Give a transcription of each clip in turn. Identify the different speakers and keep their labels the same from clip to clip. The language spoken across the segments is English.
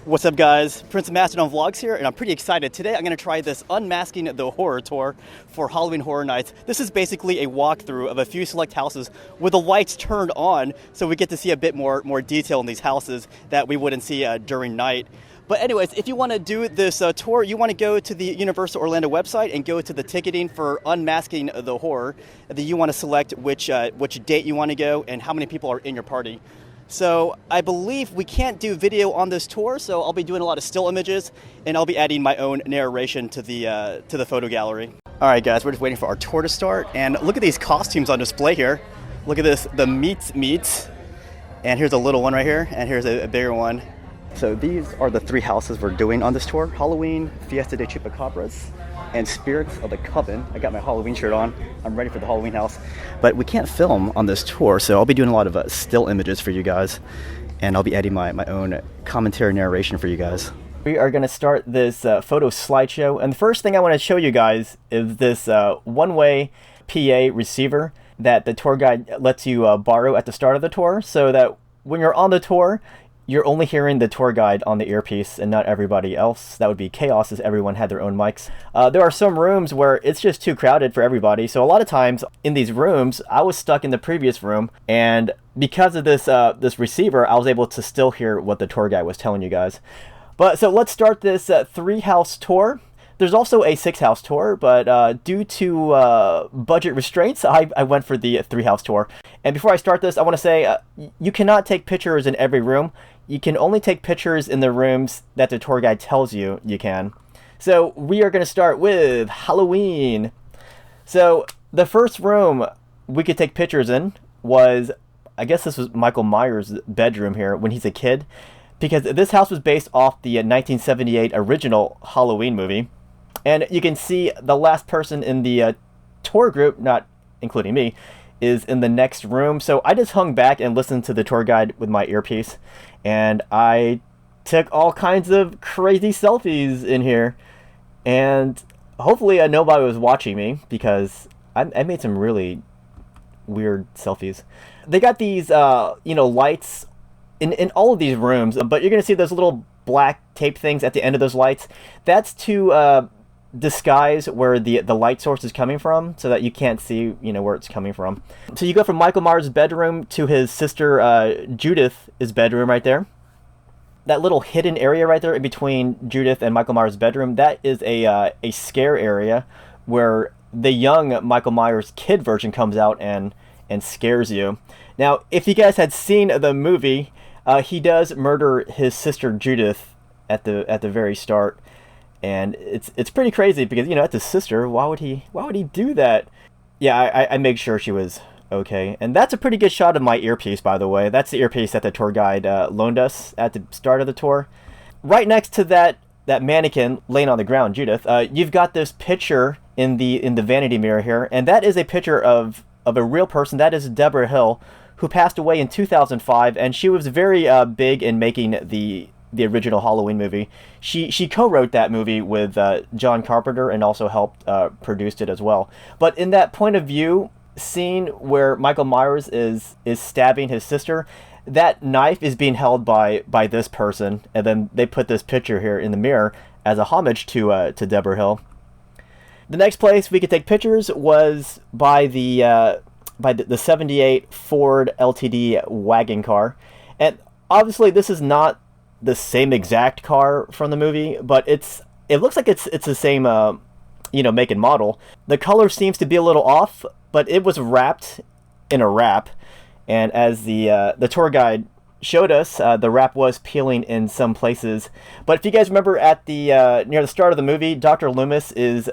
Speaker 1: What's up, guys? Prince of Macedon Vlogs here, and I'm pretty excited. Today I'm going to try this Unmasking the Horror tour for Halloween Horror Nights. This is basically a walkthrough of a few select houses with the lights turned on, so we get to see a bit more detail in these houses that we wouldn't see during night. But anyways, if you want to do this tour, you want to go to the Universal Orlando website and go to the ticketing for Unmasking the Horror. And then you want to select which date you want to go and how many people are in your party. So I believe we can't do video on this tour, so I'll be doing a lot of still images, and I'll be adding my own narration to the photo gallery. All right, guys, we're just waiting for our tour to start, and look at these costumes on display here. Look at this, the meats, and here's a little one right here, and here's a bigger one. So these are the three houses we're doing on this tour: Halloween, Fiesta de Chupacabras, and Spirits of the Coven. I got my Halloween shirt on. I'm ready for the Halloween house. But we can't film on this tour, so I'll be doing a lot of still images for you guys, and I'll be adding my own commentary narration for you guys. We are going to start this photo slideshow, and the first thing I want to show you guys is this one-way PA receiver that the tour guide lets you borrow at the start of the tour, so that when you're on the tour, you're only hearing the tour guide on the earpiece and not everybody else. That would be chaos, as everyone had their own mics. There are some rooms where it's just too crowded for everybody, so a lot of times in these rooms, I was stuck in the previous room, and because of this receiver, I was able to still hear what the tour guide was telling you guys. But so let's start this 3-house tour. There's also a 6-house tour, but due to budget restraints, I went for the 3-house tour. And before I start this, I want to say you cannot take pictures in every room. You can only take pictures in the rooms that the tour guide tells you you can. So we are going to start with Halloween. So the first room we could take pictures in was, I guess this was Michael Myers' bedroom here when he's a kid, because this house was based off the 1978 original Halloween movie. And you can see the last person in the tour group, not including me, is in the next room. So I just hung back and listened to the tour guide with my earpiece, and I took all kinds of crazy selfies in here, and hopefully nobody was watching me, because I made some really weird selfies. They got these lights in all of these rooms, but you're gonna see those little black tape things at the end of those lights. That's to disguise where the light source is coming from, so that you can't see where it's coming from. So you go from Michael Myers' bedroom to his sister Judith's bedroom right there. That little hidden area right there in between Judith and Michael Myers' bedroom, that is a scare area where the young Michael Myers kid version comes out and scares you. Now, if you guys had seen the movie, he does murder his sister Judith at the very start. And it's pretty crazy, because it's his sister. Why would he do that? Yeah, I made sure she was okay. And that's a pretty good shot of my earpiece, by the way. That's the earpiece that the tour guide loaned us at the start of the tour. Right next to that mannequin laying on the ground, Judith, you've got this picture in the vanity mirror here, and that is a picture of a real person. That is Deborah Hill, who passed away in 2005, and she was very big in making the original Halloween movie. She co-wrote that movie with John Carpenter, and also helped produce it as well. But in that point of view scene where Michael Myers is stabbing his sister, that knife is being held by this person, and then they put this picture here in the mirror as a homage to Deborah Hill. The next place we could take pictures was by the 78 Ford LTD wagon car. And obviously this is not the same exact car from the movie, but it looks like it's the same make and model. The color seems to be a little off, but it was wrapped in a wrap, and as the tour guide showed us, the wrap was peeling in some places. But if you guys remember, at the near the start of the movie, Dr. Loomis is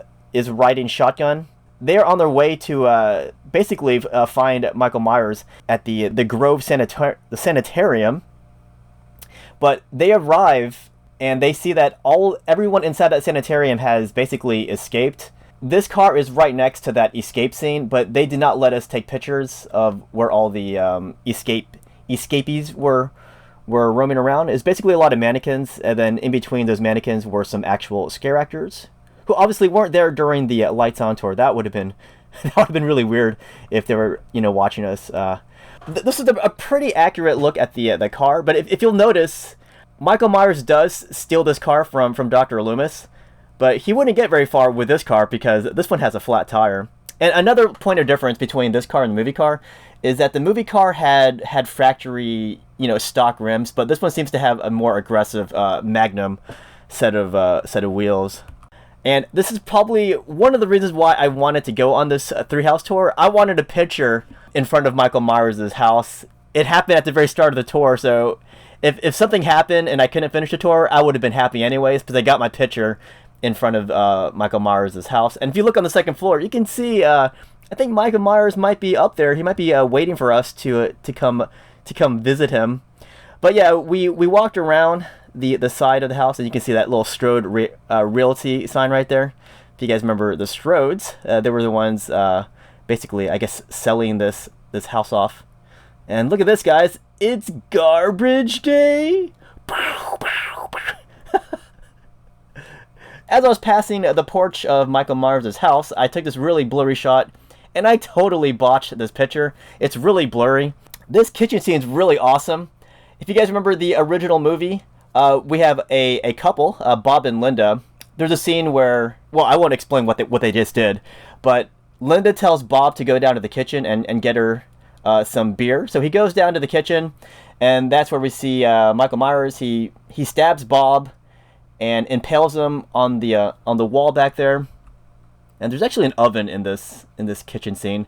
Speaker 1: riding shotgun. They are on their way to basically find Michael Myers at the Grove Sanitarium. But they arrive, and they see that everyone inside that sanitarium has basically escaped. This car is right next to that escape scene, but they did not let us take pictures of where all the escapees were roaming around. It's basically a lot of mannequins, and then in between those mannequins were some actual scare actors, who obviously weren't there during the lights on tour. That would have been really weird if they were watching us. This is a pretty accurate look at the car, but if you'll notice, Michael Myers does steal this car from Dr. Loomis, but he wouldn't get very far with this car because this one has a flat tire. And another point of difference between this car and the movie car is that the movie car had factory, stock rims, but this one seems to have a more aggressive Magnum set of wheels. And this is probably one of the reasons why I wanted to go on this three house tour. I wanted a picture in front of Michael Myers' house. It happened at the very start of the tour, so if something happened and I couldn't finish the tour, I would have been happy anyways because I got my picture in front of Michael Myers' house. And if you look on the second floor, you can see I think Michael Myers might be up there. He might be waiting for us to come visit him. But yeah, we walked around the side of the house, and you can see that little Strode Realty sign right there. If you guys remember the Strodes, they were the ones basically, I guess, selling this house off. And look at this, guys. It's garbage day. As I was passing the porch of Michael Myers' house, I took this really blurry shot, and I totally botched this picture. It's really blurry. This kitchen scene is really awesome. If you guys remember the original movie, we have a couple, Bob and Linda. There's a scene where, well, I won't explain what they just did, but Linda tells Bob to go down to the kitchen and get her some beer. So he goes down to the kitchen, and that's where we see Michael Myers. He stabs Bob and impales him on the wall back there. And there's actually an oven in this kitchen scene.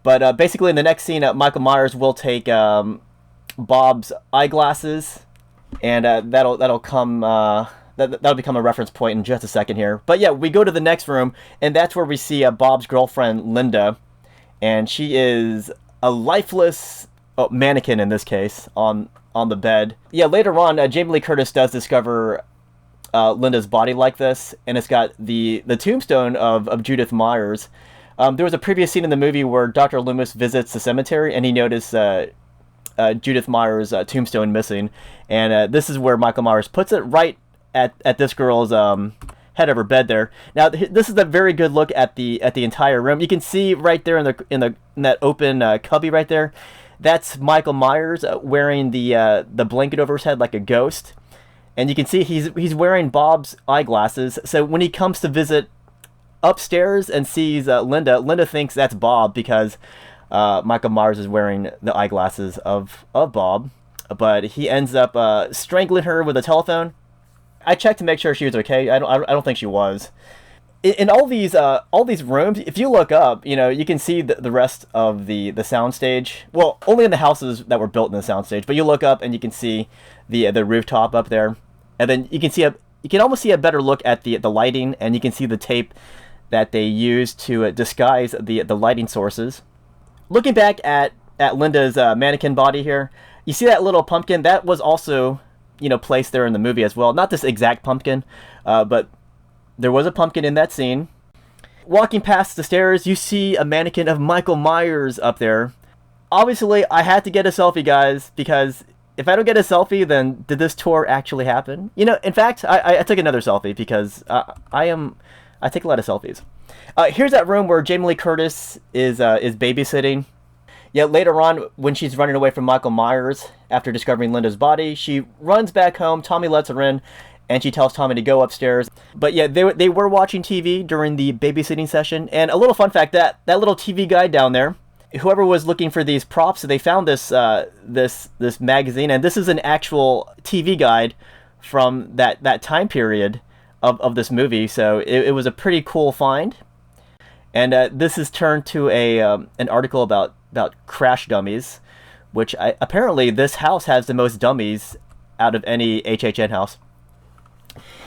Speaker 1: But basically in the next scene, Michael Myers will take Bob's eyeglasses, and that'll become a reference point in just a second here. But yeah, we go to the next room, and that's where we see Bob's girlfriend Linda, and she is a lifeless mannequin in this case on the bed. Yeah, later on, Jamie Lee Curtis does discover Linda's body like this, and it's got the tombstone of Judith Myers. There was a previous scene in the movie where Dr. Loomis visits the cemetery, and he noticed Judith Myers' tombstone missing, and this is where Michael Myers puts it right at this girl's head of her bed there. Now this is a very good look at the entire room. You can see right there in that open cubby right there. That's Michael Myers wearing the blanket over his head like a ghost, and you can see he's wearing Bob's eyeglasses. So when he comes to visit upstairs and sees Linda thinks that's Bob because Michael Myers is wearing the eyeglasses of Bob, but he ends up strangling her with a telephone. I checked to make sure she was okay. I don't think she was. In all these rooms, if you look up, you can see the rest of the soundstage. Well, only in the houses that were built in the soundstage, but you look up and you can see the rooftop up there, and then you can almost see a better look at the lighting, and you can see the tape that they used to disguise the lighting sources. Looking back at Linda's mannequin body here, you see that little pumpkin that was also placed there in the movie as well. Not this exact pumpkin, but there was a pumpkin in that scene. Walking past the stairs, you see a mannequin of Michael Myers up there. Obviously, I had to get a selfie, guys, because if I don't get a selfie, then did this tour actually happen? In fact, I took another selfie because I take a lot of selfies. Here's that room where Jamie Lee Curtis is babysitting. Yet later on, when she's running away from Michael Myers after discovering Linda's body, she runs back home. Tommy lets her in, and she tells Tommy to go upstairs. But yeah, they were watching TV during the babysitting session. And a little fun fact, that little TV guide down there, whoever was looking for these props, they found this magazine, and this is an actual TV guide from that time period of this movie. So it was a pretty cool find. And this is turned to an article about crash dummies, which apparently this house has the most dummies out of any HHN house.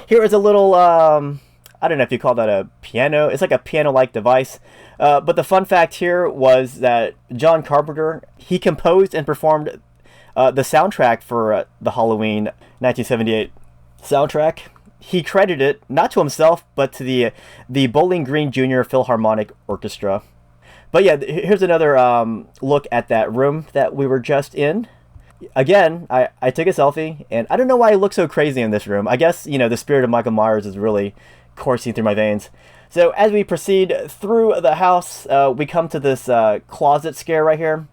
Speaker 1: Here is a little, I don't know if you call that a piano. It's like a piano-like device. But the fun fact here was that John Carpenter, he composed and performed the soundtrack for the Halloween 1978 soundtrack. He credited it not to himself, but to the Bowling Green Junior Philharmonic Orchestra. But yeah, here's another look at that room that we were just in. Again, I took a selfie, and I don't know why I look so crazy in this room. I guess, the spirit of Michael Myers is really coursing through my veins. So as we proceed through the house, we come to this closet scare right here.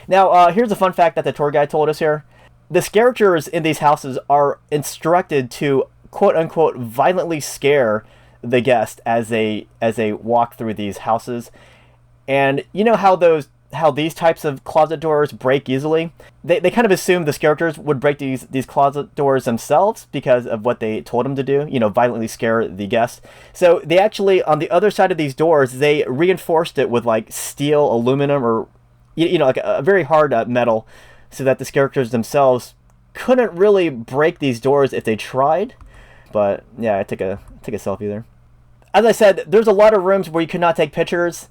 Speaker 1: Now, here's a fun fact that the tour guide told us here. the characters in these houses are instructed to quote unquote violently scare the guest as they walk through these houses. And you know how these types of closet doors break easily? They kind of assume the characters would break these closet doors themselves because of what they told them to do, violently scare the guest. So they actually, on the other side of these doors, they reinforced it with like steel, aluminum, or like a very hard metal, so that the characters themselves couldn't really break these doors if they tried. But yeah, I took a selfie there. As I said, there's a lot of rooms where you could not take pictures.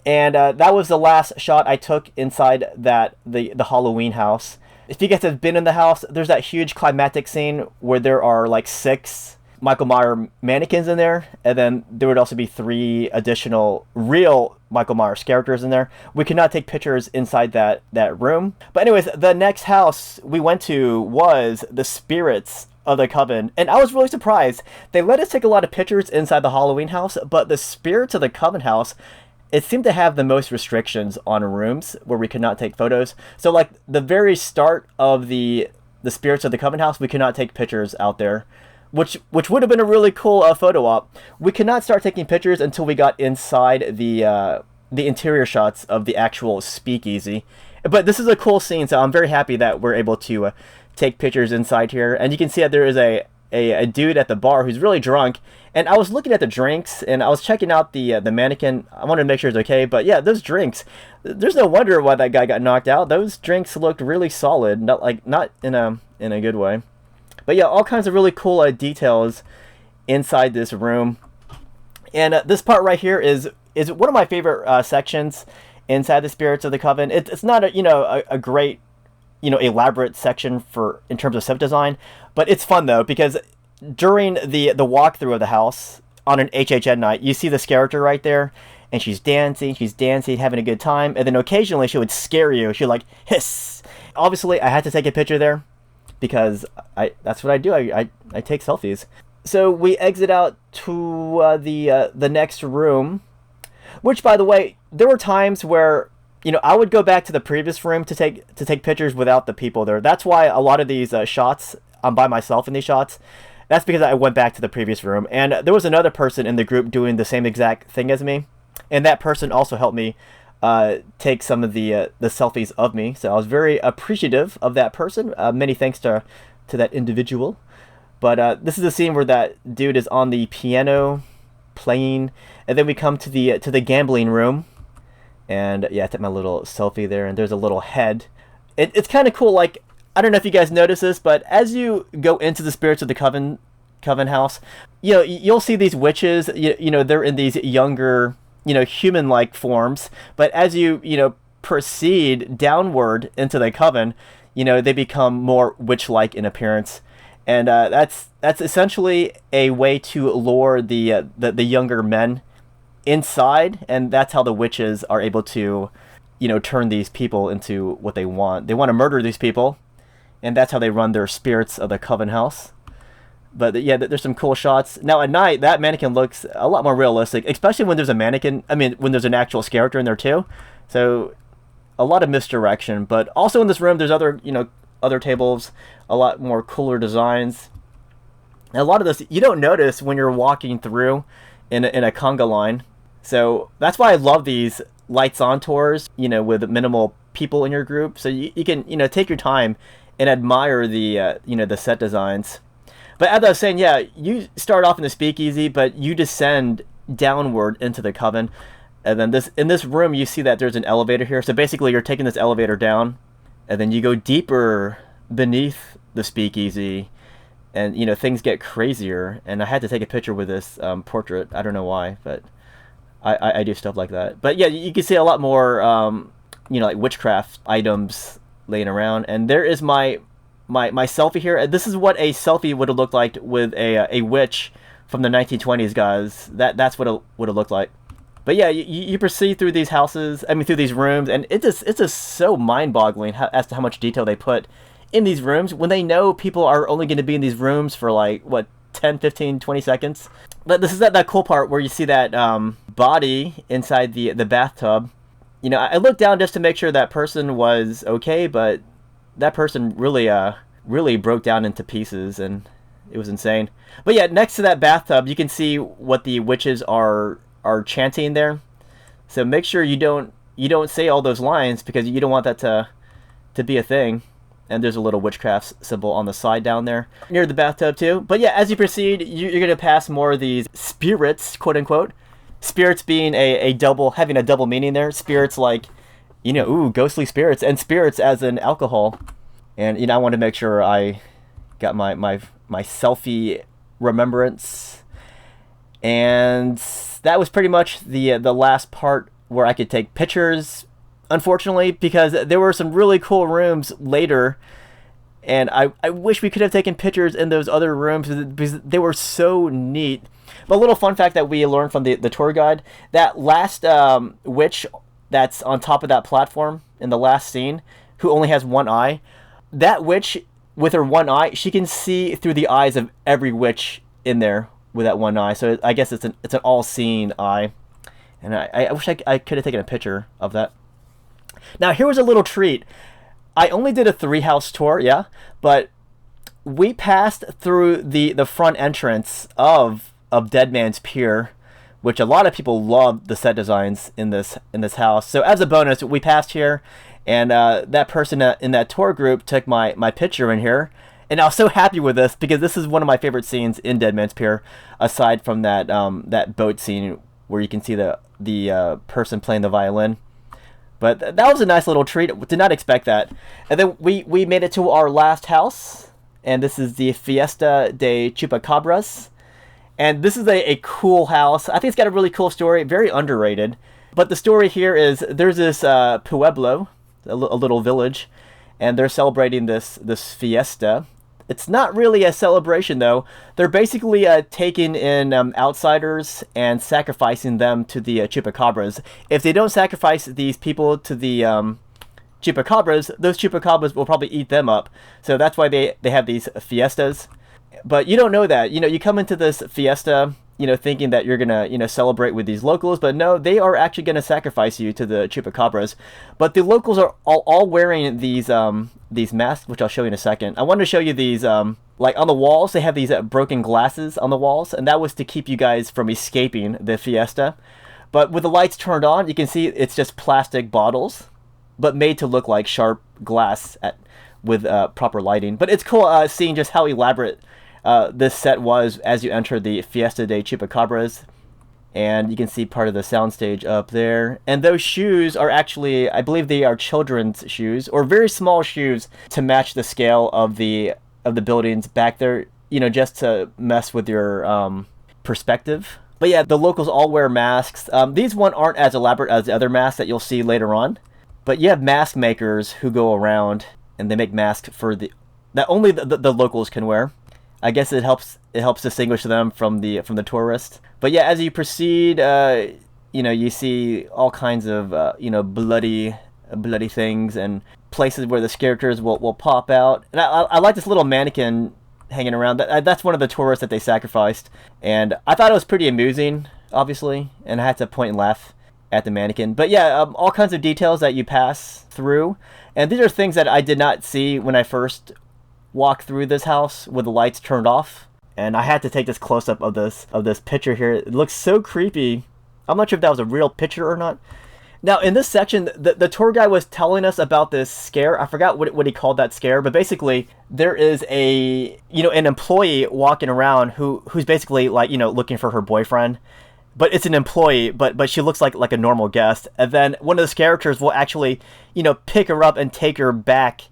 Speaker 1: And that was the last shot I took inside the Halloween house. If you guys have been in the house, there's that huge climactic scene where there are like 6 Michael Myers mannequins in there, and then there would also be 3 additional real Michael Myers characters in there. We could not take pictures inside that room. But anyways, the next house we went to was the Spirits of the Coven, and I was really surprised. They let us take a lot of pictures inside the Halloween house, but the Spirits of the Coven house, it seemed to have the most restrictions on rooms where we could not take photos. So like the very start of the Spirits of the Coven house, we could not take pictures out there, which would have been a really cool photo op. We could not start taking pictures until we got inside the interior shots of the actual speakeasy. But this is a cool scene, so I'm very happy that we're able to take pictures inside here. And you can see that there is a dude at the bar who's really drunk, and I was looking at the drinks and I was checking out the mannequin. I wanted to make sure it's okay, but yeah, those drinks, there's no wonder why that guy got knocked out. Those drinks looked really solid, not in a good way. But yeah, all kinds of really cool details inside this room. And this part right here is one of my favorite sections inside the Spirits of the Coven. It's not a great elaborate section in terms of set design, but it's fun though, because during the walkthrough of the house on an HHN night, you see this character right there, and she's dancing, having a good time, and then occasionally she would scare you. She would like hiss. Obviously, I had to take a picture there because that's what I do. I take selfies. So we exit out to the next room, which, by the way, there were times where I would go back to the previous room to take pictures without the people there. That's why a lot of these shots, I'm by myself in these shots. That's because I went back to the previous room. And there was another person in the group doing the same exact thing as me. And that person also helped me take some of the selfies of me. So I was very appreciative of that person. Many thanks to that individual. But this is the scene where that dude is on the piano playing. And then we come to the gambling room. And yeah, I took my little selfie there, and there's a little head. It's kind of cool. Like, I don't know if you guys notice this, but as you go into the Spirits of the Coven house, you'll see these witches. They're in these younger, human-like forms. But as you proceed downward into the Coven, they become more witch-like in appearance. And that's essentially a way to lure the younger men inside, and that's how the witches are able to turn these people into what they want. They want to murder these people, and that's how they run their Spirits of the Coven house. But yeah, there's some cool shots. Now at night, that mannequin looks a lot more realistic, especially when there's a mannequin. I mean, when there's an actual character in there too. So a lot of misdirection. But also in this room, there's other tables, a lot more cooler designs. And a lot of this you don't notice when you're walking through in a conga line. So that's why I love these lights on tours, with minimal people in your group. So you can, take your time and admire the set designs. But as I was saying, yeah, you start off in the speakeasy, but you descend downward into the Coven. And then in this room, you see that there's an elevator here. So basically, you're taking this elevator down, and then you go deeper beneath the speakeasy, and things get crazier. And I had to take a picture with this portrait. I don't know why, but I do stuff like that. But yeah, you can see a lot more like witchcraft items laying around. And there is my selfie here. This is what a selfie would have looked like with a witch from the 1920s, guys. That's what it would have looked like. But yeah, you proceed through these houses, through these rooms, and it's just so mind-boggling as to how much detail they put in these rooms when they know people are only going to be in these rooms for like, 10, 15, 20 seconds. But this is that cool part where you see that body inside the bathtub. I looked down just to make sure that person was okay, but that person really broke down into pieces, and it was insane. But yeah, next to that bathtub, you can see what the witches are chanting there. So make sure you don't say all those lines, because you don't want that to be a thing. And there's a little witchcraft symbol on the side down there near the bathtub too. But yeah, as you proceed, you're gonna pass more of these spirits, quote unquote. Spirits being having a double meaning there. Spirits like, ooh, ghostly spirits, and spirits as in alcohol. And I want to make sure I got my selfie remembrance. And that was pretty much the last part where I could take pictures, unfortunately, because there were some really cool rooms later, and I wish we could have taken pictures in those other rooms because they were so neat. But a little fun fact that we learned from the tour guide, that last witch that's on top of that platform in the last scene, who only has one eye, that witch with her one eye, she can see through the eyes of every witch in there with that one eye. So I guess it's an all-seeing eye. And I wish I could have taken a picture of that. Now, here was a little treat. I only did a 3-house tour, yeah, but we passed through the front entrance of Dead Man's Pier, which a lot of people love the set designs in this house. So as a bonus, we passed here, and that person in that tour group took my picture in here. And I was so happy with this, because this is one of my favorite scenes in Dead Man's Pier, aside from that boat scene where you can see the person playing the violin. But that was a nice little treat. Did not expect that. And then we made it to our last house, and this is the Fiesta de Chupacabras. And this is a cool house. I think it's got a really cool story, very underrated. But the story here is there's this pueblo, a little village, and they're celebrating this fiesta. It's not really a celebration, though. They're basically taking in outsiders and sacrificing them to the chupacabras. If they don't sacrifice these people to the chupacabras, those chupacabras will probably eat them up. So that's why they have these fiestas. But you don't know that. You come into this fiesta, thinking that you're gonna, celebrate with these locals, but no, they are actually gonna sacrifice you to the chupacabras. But the locals are all wearing these masks, which I'll show you in a second. I wanted to show you these, like on the walls, they have these broken glasses on the walls, and that was to keep you guys from escaping the fiesta. But with the lights turned on, you can see it's just plastic bottles, but made to look like sharp glass with proper lighting. But it's cool seeing just how elaborate this set was as you enter the Fiesta de Chupacabras. And you can see part of the soundstage up there. And those shoes are actually, I believe they are children's shoes, or very small shoes, to match the scale of the buildings back there, just to mess with your perspective. But yeah, the locals all wear masks. These one aren't as elaborate as the other masks that you'll see later on. But you have mask makers who go around and they make masks that only the locals can wear. I guess it helps distinguish them from the tourists. But yeah, as you proceed, you see all kinds of bloody things and places where the characters will pop out. And I like this little mannequin hanging around. That's one of the tourists that they sacrificed, and I thought it was pretty amusing, obviously, and I had to point and laugh at the mannequin. But yeah, all kinds of details that you pass through, and these are things that I did not see when I first walk through this house with the lights turned off, and I had to take this close-up of this picture here. It looks so creepy. I'm not sure if that was a real picture or not. Now in this section, the tour guide was telling us about this scare. I forgot what he called that scare, but basically there is an employee walking around who's basically like looking for her boyfriend, but it's an employee, but she looks like a normal guest, and then one of the characters will actually pick her up and take her back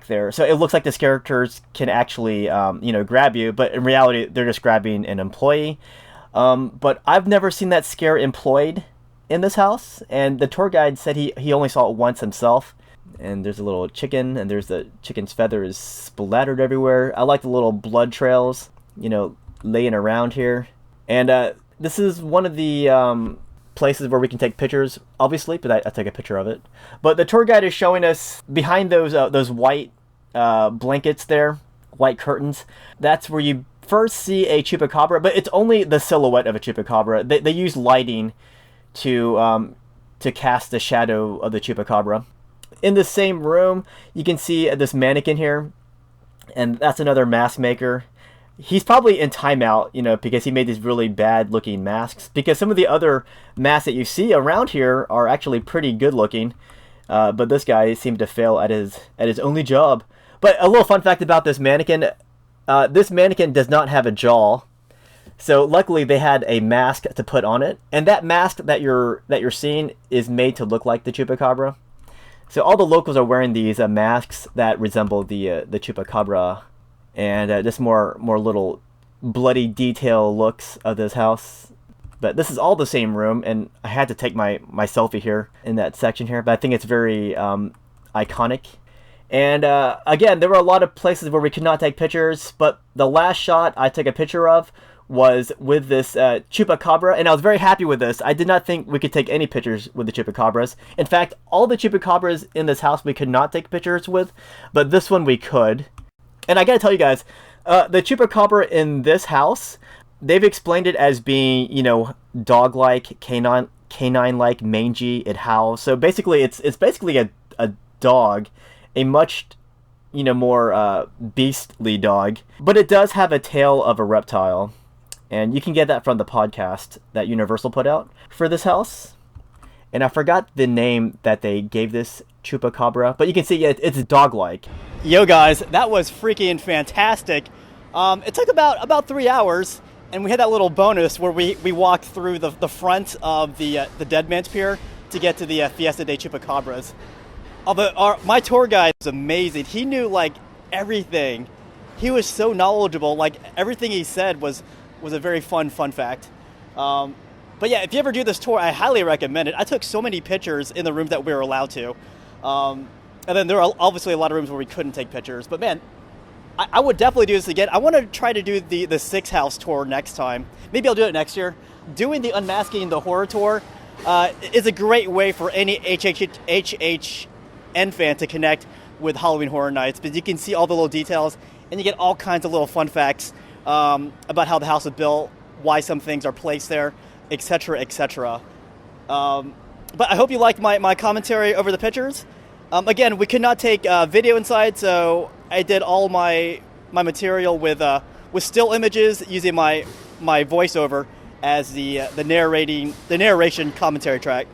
Speaker 1: there. So it looks like the characters can actually grab you, but in reality they're just grabbing an employee. But I've never seen that scare employed in this house, and the tour guide said he only saw it once himself. And there's a little chicken, and there's the chicken's feathers splattered everywhere. I like the little blood trails laying around here. And this is one of the places where we can take pictures, obviously, but I took a picture of it. But the tour guide is showing us behind those white blankets there, white curtains. That's where you first see a chupacabra, but it's only the silhouette of a chupacabra. They use lighting to cast the shadow of the chupacabra.
Speaker 2: in the same room, you can see this mannequin here, and that's another mask maker. He's probably in timeout, you know, because he made these really bad looking masks, because some of the other masks that you see around here are actually pretty good looking, but this guy seemed to fail at his only job. But a little fun fact about this mannequin does not have a jaw. So luckily they had a mask to put on it, and that mask that you're seeing is made to look like the Chupacabra. So all the locals are wearing these masks that resemble the Chupacabra, and just more little bloody detail looks of this house. But this is all the same room, and I had to take my selfie here in that section here, but I think it's very iconic. And again, there were a lot of places where we could not take pictures, but the last shot I took a picture of was with this Chupacabra, and I was very happy with this. I did not think we could take any pictures with the Chupacabras. In fact, all the Chupacabras in this house we could not take pictures with, but this one we could. And I gotta tell you guys, the Chupacabra in this house, they've explained it as being, you know, dog-like, canine-like, mangy. It howls. So basically, it's basically a dog, a much, you know, more beastly dog, but it does have a tail of a reptile. And you can get that from the podcast that Universal put out for this house. And I forgot the name that they gave this Chupacabra, but you can see it's dog-like.
Speaker 1: Yo guys, that was freaking fantastic. It took about 3 hours, and we had that little bonus where we walked through the front of the Dead Man's Pier to get to the Fiesta de Chupacabras. Although my tour guide was amazing. He knew like everything. He was so knowledgeable. Like everything he said was a very fun fact. But yeah, if you ever do this tour, I highly recommend it. I took so many pictures in the rooms that we were allowed to. And then there are obviously a lot of rooms where we couldn't take pictures. But man, I would definitely do this again. I want to try to do the 6 house tour next time. Maybe I'll do it next year. Doing the Unmasking the Horror tour is a great way for any HHN fan to connect with Halloween Horror Nights, because you can see all the little details and you get all kinds of little fun facts about how the house was built, why some things are placed there, etc., etc. But I hope you liked my commentary over the pictures. Again, we could not take video inside, so I did all my material with still images using my voiceover as the narration commentary track.